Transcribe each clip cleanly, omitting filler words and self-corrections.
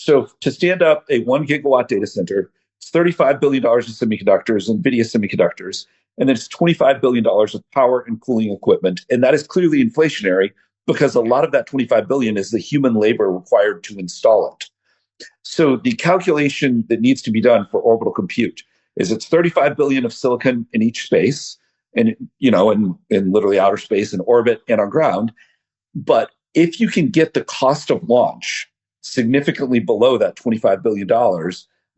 So to stand up a 1 gigawatt data center, it's $35 billion in semiconductors, NVIDIA semiconductors, and then it's $25 billion of power and cooling equipment. And that is clearly inflationary because a lot of that 25 billion is the human labor required to install it. So the calculation that needs to be done for orbital compute is it's 35 billion of silicon in each space, and in literally outer space, in orbit and on ground. But if you can get the cost of launch significantly below that $25 billion,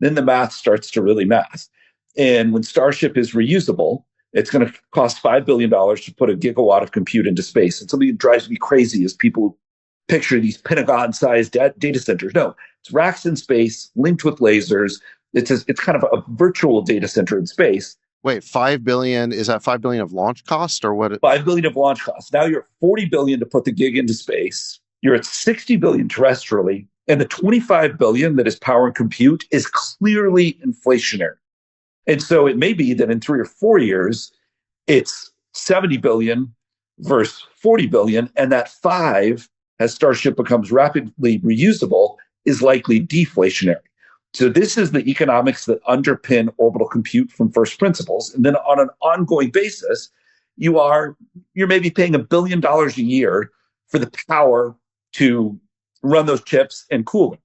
then the math starts to really math. And when Starship is reusable, it's going to cost $5 billion to put a gigawatt of compute into space. And something that drives me crazy is people picture these Pentagon-sized data centers. No, it's racks in space linked with lasers. It's kind of a virtual data center in space. Wait, 5 billion, is that 5 billion of launch cost or what? 5 billion of launch costs. Now you're at 40 billion to put the gig into space. You're at 60 billion terrestrially. And the 25 billion that is power and compute is clearly inflationary. And so it may be that in 3 or 4 years, it's 70 billion versus 40 billion. And that 5, as Starship becomes rapidly reusable, is likely deflationary. So this is the economics that underpin orbital compute from first principles. And then on an ongoing basis, you're maybe paying $1 billion a year for the power to run those chips and cool them.